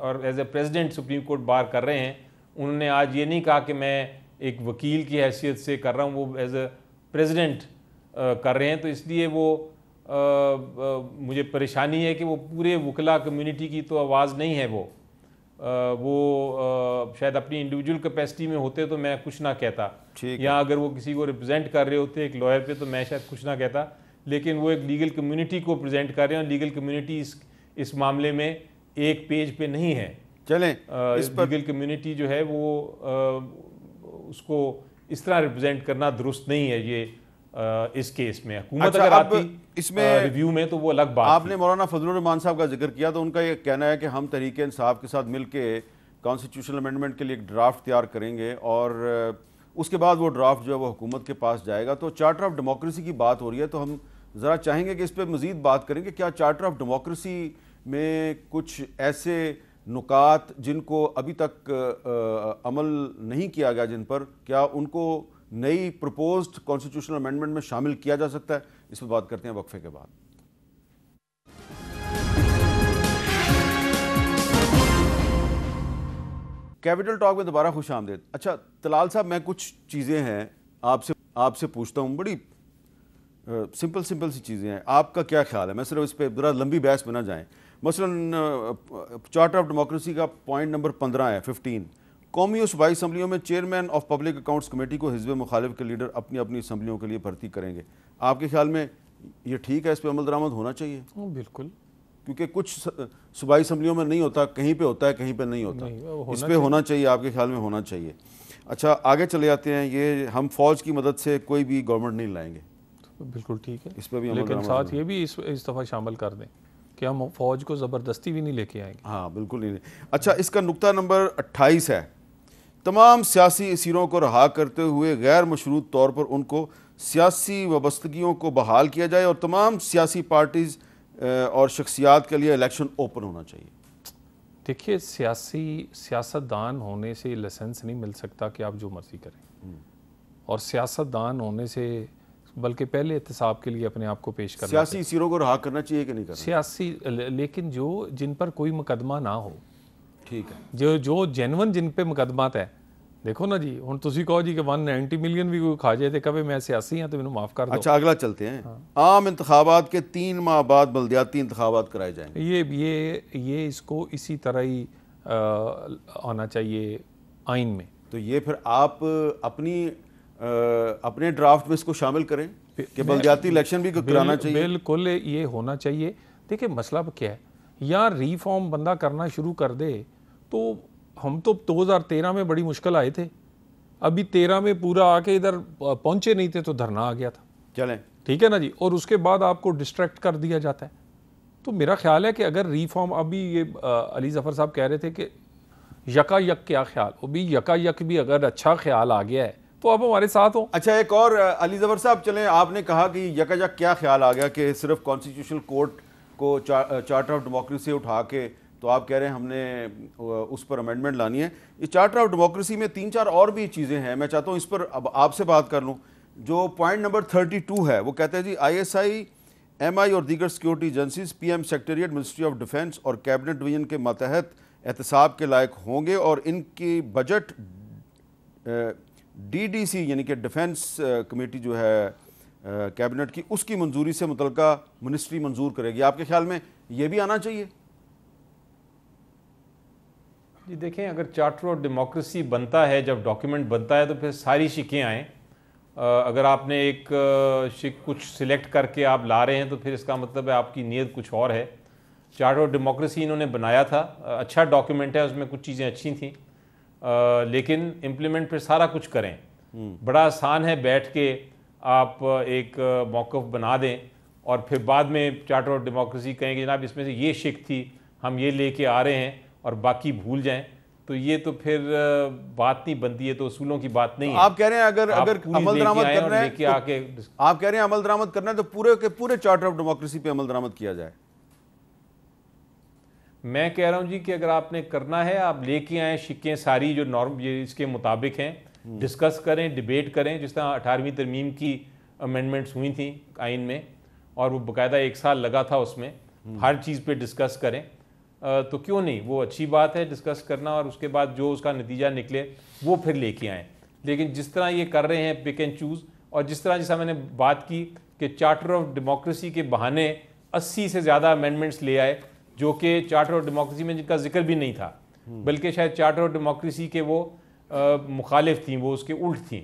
और as a president supreme court bar कर रहे हैं। उन्होंने आज ये नहीं कहा कि मैं एक वकील की हैसियत से कर रहा हूँ, वो एज ए प्रेसिडेंट कर रहे हैं। तो इसलिए वो मुझे परेशानी है कि वो पूरे वकला कम्युनिटी की तो आवाज़ नहीं है। वो शायद अपनी इंडिविजुअल कैपेसिटी में होते तो मैं कुछ ना कहता, या अगर वो किसी को रिप्रेजेंट कर रहे होते एक लॉयर पे तो मैं शायद कुछ ना कहता, लेकिन वो एक लीगल कम्युनिटी को प्रेजेंट कर रहे हैं, और लीगल कम्युनिटी इस मामले में एक पेज पे नहीं है। चलें, इस पर लीगल कम्युनिटी जो है वो उसको इस तरह रिप्रेजेंट करना दुरुस्त नहीं है। ये इस केस में हुकूमत अगर आती इसमें रिव्यू में तो वो अलग बात। आपने मौलाना फजलुर रहमान साहब का जिक्र किया, तो उनका ये कहना है कि हम तहरीक इंसाफ के साथ मिलके कॉन्स्टिट्यूशनल अमेंडमेंट के लिए एक ड्राफ्ट तैयार करेंगे, और उसके बाद वो ड्राफ्ट जो है वो हुकूमत के पास जाएगा। तो चार्टर ऑफ डेमोक्रेसी की बात हो रही है, तो हम ज़रा चाहेंगे कि इस पर मज़ीद बात करेंगे। क्या चार्टर ऑफ डेमोक्रेसी में कुछ ऐसे नुकात जिनको अभी तक अमल नहीं किया गया, जिन पर क्या उनको नई प्रपोज्ड कॉन्स्टिट्यूशनल अमेंडमेंट में शामिल किया जा सकता है? इस पर बात करते हैं वक्फे के बाद। कैपिटल टॉक में दोबारा खुश आमदेद। अच्छा तलाल साहब, मैं कुछ चीज़ें हैं आपसे पूछता हूँ, बड़ी सिंपल सी चीज़ें हैं, आपका क्या ख्याल है? मैं सिर्फ इस पर ज़रा लंबी बहस में ना जाएँ। मसलन चार्टर ऑफ डेमोक्रेसी का पॉइंट नंबर 15 है, 15, कौमी और सूबाई असम्बलियों में chairman of public accounts committee को हिज़्ब मुखालिफ के लीडर अपनी अपनी असम्बलियों के लिए भर्ती करेंगे। आपके ख्याल में ये ठीक है, इस पर अमल दरामद होना चाहिए? बिल्कुल, क्योंकि कुछ सूबाई असम्बलियों में नहीं होता, कहीं पे होता है, कहीं पे नहीं होता। इस पर होना चाहिए, आपके ख्याल में होना चाहिए? अच्छा आगे चले जाते हैं। ये हम फौज की मदद से कोई भी गवर्नमेंट नहीं लाएंगे, बिल्कुल ठीक है, इस पर भी लेकिन साथ ये भी इस दफ़ा शामिल कर दें कि हम फौज को ज़बरदस्ती भी नहीं लेके आएंगे। हाँ बिल्कुल नहीं। अच्छा, इसका नुक्ता नंबर 28 है, तमाम सियासी असीरों को रहा करते हुए गैर मशरूत तौर पर उनको सियासी वाबस्तगियों को बहाल किया जाए और तमाम सियासी पार्टीज़ और शख्सियात के लिए इलेक्शन ओपन होना चाहिए? देखिए, सियासतदान होने से लाइसेंस नहीं मिल सकता कि आप जो मर्जी करें, और सियासतदान होने से बल्कि पहले एहतसाब के लिए अपने आप को पेश करना, सियासी सिरों को रहा करना चाहिए कि नहीं करना? सियासी, लेकिन जो जिन पर कोई मुकदमा ना हो, ठीक है, जो जेनवन जिन पे मुकदमा है, देखो ना जी, हुण तुसी कहो जी कि 190 मिलियन भी कोई खा जाए तो कभी मैं सियासी हाँ तो मैंने माफ़ कर दो। अच्छा, अगला चलते हैं। आम इंतखाबात के 3 माह बाद बल्दियाती इंतखाबात कराए जाएंगे। ये इसको इसी तरह ही आना चाहिए आइन में। तो ये फिर आप अपने ड्राफ्ट में इसको शामिल करें कि बल्दियाती इलेक्शन भी कराना चाहिए। बिल्कुल ये होना चाहिए। देखिए मसला क्या है, या रिफॉर्म बंदा करना शुरू कर दे, तो हम तो 2013 में बड़ी मुश्किल आए थे, अभी 13 में पूरा आके इधर पहुंचे नहीं थे तो धरना आ गया था। चलें, ठीक है ना जी, और उसके बाद आपको डिस्ट्रैक्ट कर दिया जाता है। तो मेरा ख्याल है कि अगर रिफॉर्म, अभी ये अली ज़फ़र साहब कह रहे थे कि यकायक क्या ख्याल, वो भी यकायक भी अगर अच्छा ख्याल आ गया है तो आप हमारे साथ हो। अच्छा, एक और अली ज़फ़र साहब, चलें, आपने कहा कि यकायक क्या ख्याल आ गया कि सिर्फ कॉन्स्टिट्यूशनल कोर्ट को चार्टर ऑफ डेमोक्रेसी उठा के, तो आप कह रहे हैं हमने उस पर अमेंडमेंट लानी है। ये चार्टर ऑफ डेमोक्रेसी में 3-4 और भी चीज़ें हैं, मैं चाहता हूँ इस पर अब आपसे बात कर लूँ। जो पॉइंट नंबर 32 है वो कहते हैं जी ISI, MI और दीगर security agencies PM secretariat, ministry of defence और कैबिनेट डिवीजन के मातहत एहतसाब के लायक होंगे और इनकी बजट DDC यानी कि डिफेंस कमेटी जो है कैबिनेट की, उसकी मंजूरी से मुतलका मिनिस्ट्री मंजूर करेगी। आपके ख्याल में ये भी आना चाहिए? जी देखें, अगर चार्टर ऑफ डेमोक्रेसी बनता है, जब डॉक्यूमेंट बनता है तो फिर सारी शिकें आएँ। अगर आपने एक शिक कुछ सिलेक्ट करके आप ला रहे हैं तो फिर इसका मतलब है आपकी नीयत कुछ और है। चार्टर ऑफ डेमोक्रेसी इन्होंने बनाया था, अच्छा डॉक्यूमेंट है, उसमें कुछ चीज़ें अच्छी थी, लेकिन इम्प्लीमेंट फिर सारा कुछ करें। बड़ा आसान है बैठ के आप एक मौक़िफ़ बना दें और फिर बाद में चार्टर ऑफ डेमोक्रेसी कहें कि जनाब इसमें से ये शिक थी, हम ये लेके आ रहे हैं, और बाकी भूल जाएं, तो ये तो फिर बात नहीं बनती है, तो उसूलों की बात नहीं है। आप कह रहे हैं अगर अमल दरामद करना है तो, आप कह रहे हैं अमल दरामद करना है तो पूरे के पूरे चार्टर ऑफ डेमोक्रेसी पे अमल दरामद किया जाए। मैं कह रहा हूँ जी कि अगर आपने करना है, आप लेके आए शिक्कें सारी जो नॉर्म ये इसके मुताबिक हैं, डिस्कस करें, डिबेट करें, जिस तरह 18वीं तरमीम की अमेंडमेंट्स हुई थी आइन में, और वो बाकायदा 1 साल लगा था उसमें, हर चीज़ पे डिस्कस करें, तो क्यों नहीं, वो अच्छी बात है डिस्कस करना, और उसके बाद जो उसका नतीजा निकले वो फिर लेके आएँ। लेकिन जिस तरह ये कर रहे हैं पिक एंड चूज़, और जिस तरह जैसा मैंने बात की कि चार्टर ऑफ डेमोक्रेसी के बहाने 80 से ज़्यादा अमेंडमेंट्स ले आए, जो कि चार्टर ऑफ डेमोक्रेसी में जिनका जिक्र भी नहीं था, बल्कि शायद चार्टर ऑफ डेमोक्रेसी के वो मुखालिफ थी, वो उसके उल्ट थी,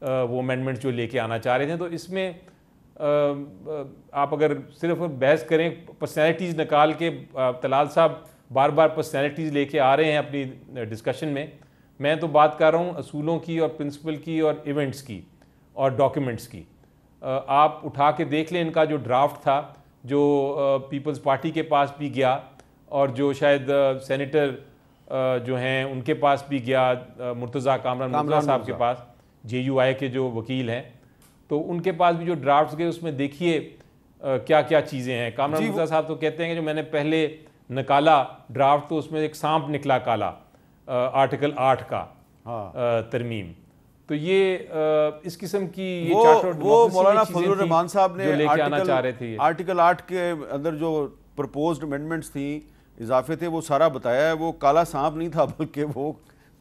वो अमेंडमेंट जो लेके आना चाह रहे थे। तो इसमें आप अगर सिर्फ बहस करें, पर्सनैलिटीज़ निकाल के, तलाल साहब बार बार पर्सनैलिटीज़ लेके आ रहे हैं अपनी डिस्कशन में, मैं तो बात कर रहा हूँ असूलों की और प्रिंसिपल की और इवेंट्स की और डॉक्यूमेंट्स की। आप उठा के देख लें इनका जो ड्राफ्ट था, जो पीपल्स पार्टी के पास भी गया और जो शायद सेनेटर जो हैं उनके पास भी गया, मुर्तज़ा कामरान साहब के पास, JUI के जो वकील हैं, तो उनके पास भी जो ड्राफ्ट्स गए उसमें देखिए क्या क्या चीज़ें हैं। कामरान मुर्तज़ा साहब तो कहते हैं कि जो मैंने पहले निकाला ड्राफ्ट, तो उसमें एक सांप निकला काला, आर्टिकल 8 का तरमीम। तो ये इस किस्म की ये वो मौलाना फजलुर रहमान साहब ने लेके आना चाह रहे थे। आर्टिकल 8 के अंदर जो प्रपोज्ड अमेंडमेंट्स थी, इजाफे थे, वो सारा बताया है। वो काला सांप नहीं था, बल्कि वो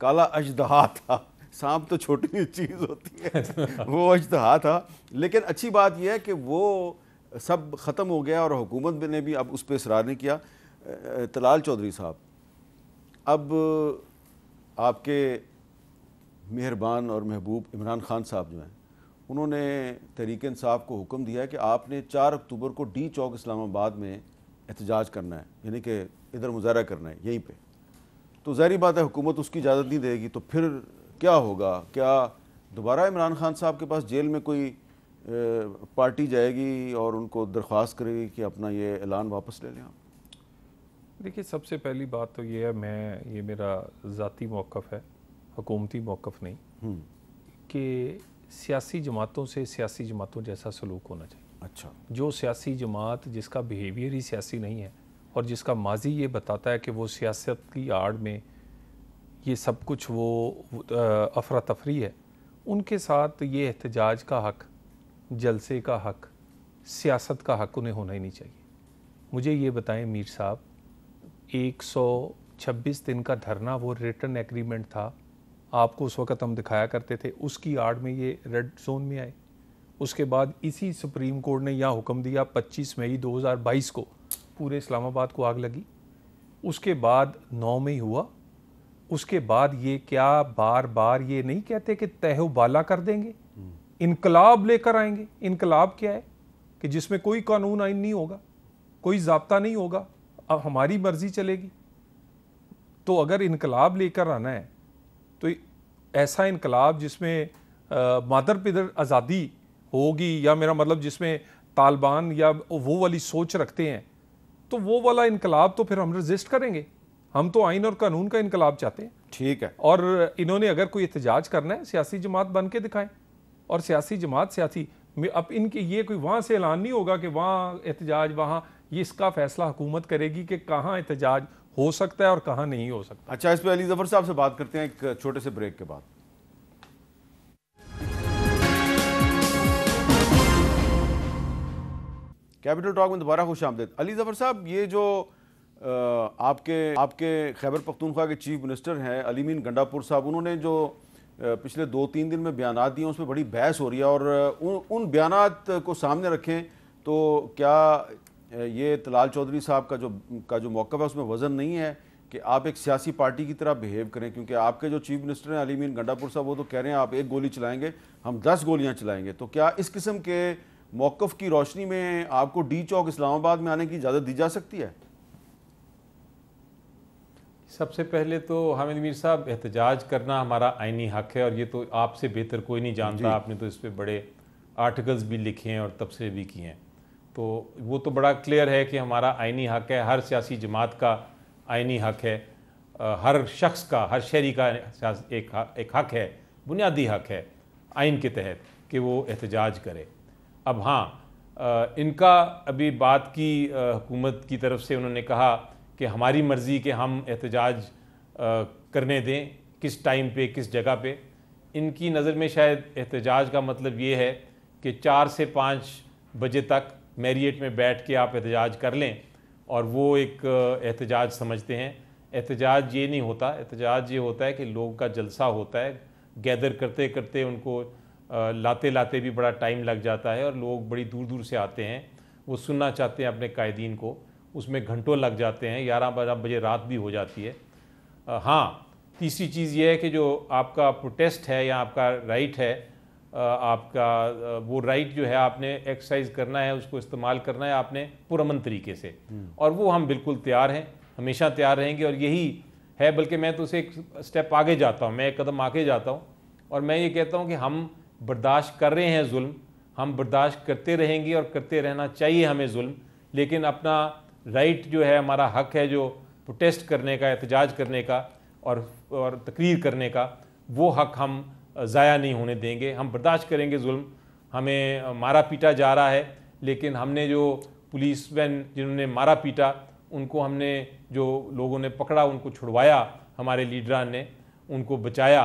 काला अजदहा था। सांप तो छोटी चीज़ होती है, वो अजदहा था। लेकिन अच्छी बात यह है कि वो सब ख़त्म हो गया और हुकूमत ने भी अब उस पर इसरार नहीं किया। तलाल चौधरी साहब, अब आपके मेहरबान और महबूब इमरान खान साहब जो हैं, उन्होंने तहरीक इंसाफ को हुक्म दिया है कि आपने 4 अक्टूबर को डी चौक इस्लामाबाद में एहतजाज करना है, यानी कि इधर मुजाहरा करना है यहीं पे। तो ज़ाहिर बात है हुकूमत उसकी इजाज़त नहीं देगी, तो फिर क्या होगा? क्या दोबारा इमरान खान साहब के पास जेल में कोई पार्टी जाएगी और उनको दरख्वास्त करेगी कि अपना ये ऐलान वापस ले लें आप? देखिए, सबसे पहली बात तो ये है, ये मेरा ज़ाती मौक़िफ़ है, हुकूमती मौक़िफ़ नहीं, कि सियासी जमातों से सियासी जमातों जैसा सलूक होना चाहिए। अच्छा, जो सियासी जमात जिसका बिहेवियर ही सियासी नहीं है और जिसका माजी ये बताता है कि वो सियासत की आड़ में ये सब कुछ वो अफरा तफरी है, उनके साथ ये एहतजाज का हक, जलसे का हक, सियासत का हक उन्हें होना ही नहीं चाहिए। मुझे ये बताएं मीर साहब, 126 दिन का धरना वो रिटर्न एग्रीमेंट था, आपको उस वक़्त हम दिखाया करते थे, उसकी आड़ में ये रेड जोन में आए। उसके बाद इसी सुप्रीम कोर्ट ने यह हुक्म दिया 25 मई 2022 को पूरे इस्लामाबाद को आग लगी। उसके बाद 9 मई हुआ। उसके बाद ये क्या बार बार ये नहीं कहते कि तहबाला कर देंगे, इनकलाब लेकर आएंगे। इनकलाब क्या है कि जिसमें कोई कानून आइन नहीं होगा, कोई ज़ाब्ता नहीं होगा, अब हमारी मर्जी चलेगी। तो अगर इनकलाब लेकर आना है तो ऐसा इनकलाब जिसमें मादर पिदर आज़ादी होगी, या मेरा मतलब जिसमें तालिबान या वो वाली सोच रखते हैं, तो वो वाला इनकलाब तो फिर हम रजिस्ट करेंगे। हम तो आइन और कानून का इनकलाब चाहते हैं। ठीक है। और इन्होंने अगर कोई एहतजाज करना है, सियासी जमात बन के दिखाएं। और सियासी जमात सियासी, अब इनके ये कोई वहाँ से ऐलान नहीं होगा कि वहाँ एहतजाज, वहाँ ये इसका फैसला हुकूमत करेगी कि कहाँ एहतजाज हो सकता है और कहाँ नहीं हो सकता। अच्छा, इस पर अली ज़फ़र साहब से बात करते हैं एक छोटे से ब्रेक के बाद। कैपिटल टॉक में दोबारा खुश आमदीद। अली ज़फ़र साहब, ये जो आपके खैबर पख्तूनख्वा के चीफ मिनिस्टर हैं अली मीन गंडापुर साहब, उन्होंने जो पिछले 2-3 दिन में बयानात दिए, उसमें बड़ी बहस हो रही है। और उन बयानात को सामने रखें तो क्या ये तलाल चौधरी साहब का जो मौक़िफ़ है उसमें वज़न नहीं है कि आप एक सियासी पार्टी की तरह बिहेव करें? क्योंकि आपके जो चीफ मिनिस्टर हैं अली मीन गंडापुर साहब, वो तो कह रहे हैं आप 1 गोली चलाएंगे, हम 10 गोलियाँ चलाएंगे। तो क्या इस किस्म के मौक़िफ़ की रोशनी में आपको डी चौक इस्लामाबाद में आने की इजाज़त दी जा सकती है? सबसे पहले तो हामिद मीर साहब, एहतजाज करना हमारा आइनी हक है और ये तो आपसे बेहतर कोई नहीं जानता। आपने तो इस पर बड़े आर्टिकल्स भी लिखे हैं और तबसरे भी किए हैं, तो वो तो बड़ा क्लियर है कि हमारा आइनी हक है, हर सियासी जमात का आइनी हक है, हर शख्स का, हर शहरी का एक हक है, बुनियादी हक है आइन के तहत कि वो एहतजाज करे। अब हाँ, इनका अभी बात की हुकूमत की तरफ से, उन्होंने कहा कि हमारी मर्ज़ी कि हम एहतजाज करने दें, किस टाइम पे, किस जगह पे। इनकी नज़र में शायद एहतजाज का मतलब ये है कि 4 से 5 बजे तक मैरियट में बैठ के आप एहतजाज कर लें, और वो एक एहतजाज समझते हैं। एहतजाज ये नहीं होता। एहतजाज ये होता है कि लोगों का जलसा होता है, गैदर करते करते उनको लाते लाते भी बड़ा टाइम लग जाता है, और लोग बड़ी दूर दूर से आते हैं, वो सुनना चाहते हैं अपने कायदीन को, उसमें घंटों लग जाते हैं, 11-12 बजे रात भी हो जाती है। हाँ, तीसरी चीज़ ये है कि जो आपका प्रोटेस्ट है या आपका राइट है, आपका वो राइट जो है आपने एक्सरसाइज करना है, उसको इस्तेमाल करना है आपने पुरअमन तरीके से, और वो हम बिल्कुल तैयार हैं, हमेशा तैयार रहेंगे। और यही है, बल्कि मैं तो उसे एक स्टेप आगे जाता हूँ, मैं एक कदम आगे जाता हूँ, और मैं ये कहता हूँ कि हम बर्दाश्त कर रहे हैं जुल्म, हम बर्दाश्त करते रहेंगे और करते रहना चाहिए हमें जुल्म, लेकिन अपना राइट जो है, हमारा हक है जो प्रोटेस्ट करने का, एहतजाज करने का और तकरीर करने का, वो हक हम ज़ाया नहीं होने देंगे। हम बर्दाश्त करेंगे जुल्म, हमें मारा पीटा जा रहा है, लेकिन हमने जो पुलिसमैन जिन्होंने मारा पीटा, उनको हमने, जो लोगों ने पकड़ा उनको छुड़वाया, हमारे लीडरान ने उनको बचाया,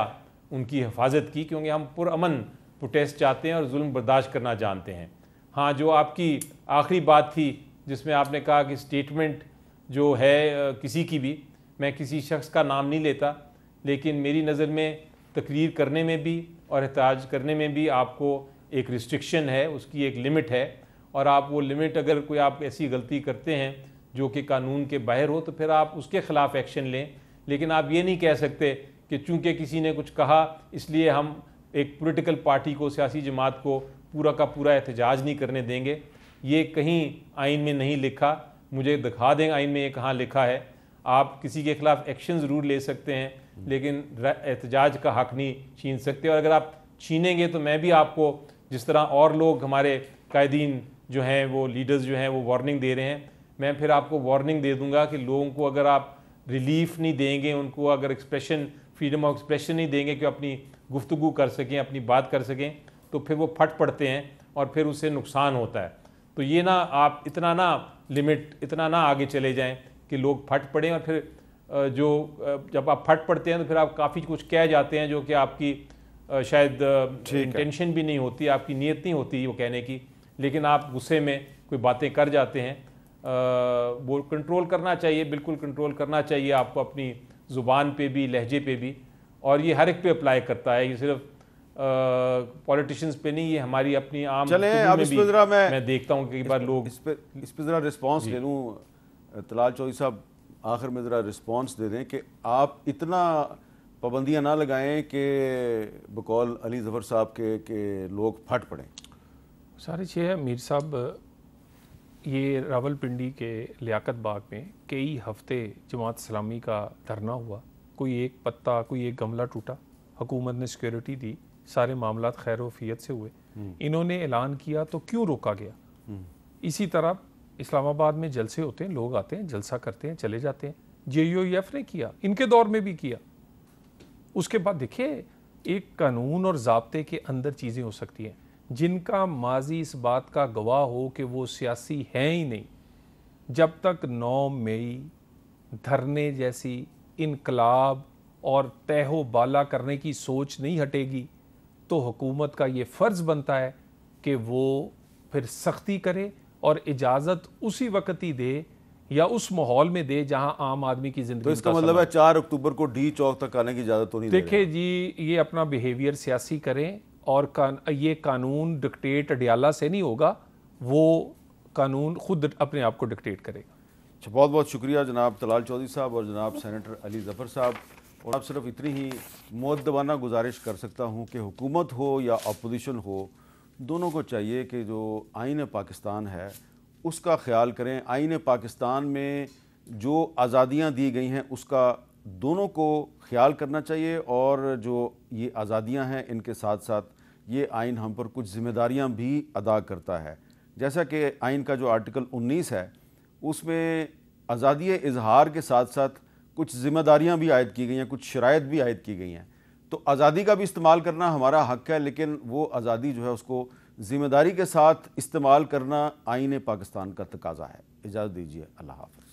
उनकी हिफाजत की, क्योंकि हम पुरअमन प्रोटेस्ट चाहते हैं और जुल्म बर्दाश्त करना जानते हैं। हाँ, जो आपकी आखिरी बात थी जिसमें आपने कहा कि स्टेटमेंट जो है किसी की भी, मैं किसी शख्स का नाम नहीं लेता, लेकिन मेरी नज़र में तकरीर करने में भी और एहतजाज करने में भी आपको एक रिस्ट्रिक्शन है, उसकी एक लिमिट है, और आप वो लिमिट, अगर कोई आप ऐसी गलती करते हैं जो कि कानून के बाहर हो, तो फिर आप उसके ख़िलाफ़ एक्शन लें। लेकिन आप ये नहीं कह सकते कि चूँकि किसी ने कुछ कहा इसलिए हम एक पॉलिटिकल पार्टी को, सियासी जमात को पूरा का पूरा एहतजाज नहीं करने देंगे। ये कहीं आइन में नहीं लिखा, मुझे दिखा दें आइन में ये कहाँ लिखा है। आप किसी के ख़िलाफ़ एक्शन ज़रूर ले सकते हैं, लेकिन एहतजाज का हक़ नहीं छीन सकते। और अगर आप छीनेंगे तो मैं भी आपको, जिस तरह और लोग हमारे कायदीन जो हैं, वो लीडर्स जो हैं, वो वार्निंग दे रहे हैं, मैं फिर आपको वार्निंग दे दूंगा कि लोगों को अगर आप रिलीफ नहीं देंगे, उनको अगर एक्सप्रेशन, फ्रीडम ऑफ एक्सप्रेशन नहीं देंगे कि अपनी गुफ्तगू कर सकें, अपनी बात कर सकें, तो फिर वो फट पड़ते हैं और फिर उससे नुकसान होता है। तो ये ना आप इतना ना लिमिट, इतना ना आगे चले जाएं कि लोग फट पड़ें और फिर जब आप फट पड़ते हैं तो फिर आप काफ़ी कुछ कह जाते हैं जो कि आपकी शायद इंटेंशन भी नहीं होती, आपकी नीयत नहीं होती वो कहने की, लेकिन आप गुस्से में कोई बातें कर जाते हैं। वो कंट्रोल करना चाहिए, बिल्कुल कंट्रोल करना चाहिए आपको अपनी ज़ुबान पे भी, लहजे पे भी, और ये हर एक पे अप्लाई करता है, ये सिर्फ पॉलिटिशियंस पे नहीं, ये हमारी अपनी आम चले अब इस पे जरा मैं देखता हूँ कई बार लोग इस पे ज़रा रिस्पॉन्स ले लूँ। तलाल चौधरी साहब आखिर में ज़रा रिस्पॉन्स दे दें कि आप इतना पाबंदियाँ ना लगाएं कि बकौल अली ज़फ़र साहब के लोग फट पड़ें। सारी चीज़ है मीर साहब, ये रावलपिंडी के लियाकत बाग में कई हफ्ते जमात इस्लामी का धरना हुआ, कोई एक पत्ता, कोई एक गमला टूटा, हुकूमत ने सिक्योरिटी दी, सारे मामलात खैर वफियत से हुए। इन्होंने ऐलान किया तो क्यों रोका गया? इसी तरह इस्लामाबाद में जलसे होते हैं, लोग आते हैं, जलसा करते हैं, चले जाते हैं। JUF ने किया, इनके दौर में भी किया। उसके बाद देखिए, एक कानून और ज़ाब्ते के अंदर चीज़ें हो सकती हैं जिनका माजी इस बात का गवाह हो कि वो सियासी हैं ही नहीं। जब तक 9 मई धरने जैसी इनकलाब और तहो बाला करने की सोच नहीं हटेगी तो हुकूमत का ये फ़र्ज़ बनता है कि वो फिर सख्ती करे और इजाज़त उसी वक्त ही दे या उस माहौल में दे जहां आम आदमी की ज़िंदगी। तो इसका मतलब है 4 अक्टूबर को डी चौक तक आने की इजाज़त तो नहीं दे देखिए जी, ये अपना बिहेवियर सियासी करें और ये कानून डिक्टेट अडियाला से नहीं होगा, वो कानून खुद अपने आप को डिक्टेट करेगा। अच्छा, बहुत बहुत शुक्रिया जनाब तलाल चौधरी साहब और जनाब सेनेटर अली ज़फ़र साहब। और आप सिर्फ इतनी ही मुअद्दबाना गुजारिश कर सकता हूँ कि हुकूमत हो या अपोजिशन हो, दोनों को चाहिए कि जो आईन पाकिस्तान है उसका ख्याल करें। आईन पाकिस्तान में जो आज़ादियाँ दी गई हैं उसका दोनों को ख्याल करना चाहिए, और जो ये आज़ादियाँ हैं इनके साथ साथ ये आइन हम पर कुछ ज़िम्मेदारियाँ भी अदा करता है। जैसा कि आइन का जो आर्टिकल 19 है उसमें आज़ादी इजहार के साथ साथ कुछ ज़िम्मेदारियाँ भी आयद की गई हैं, कुछ शराइत भी आयद की गई हैं। तो आज़ादी का भी इस्तेमाल करना हमारा हक़ है, लेकिन वो आज़ादी जो है उसको ज़िम्मेदारी के साथ इस्तेमाल करना आईन पाकिस्तान का तकाज़ा है। इजाज़त दीजिए, अल्लाह हाफ़िज़।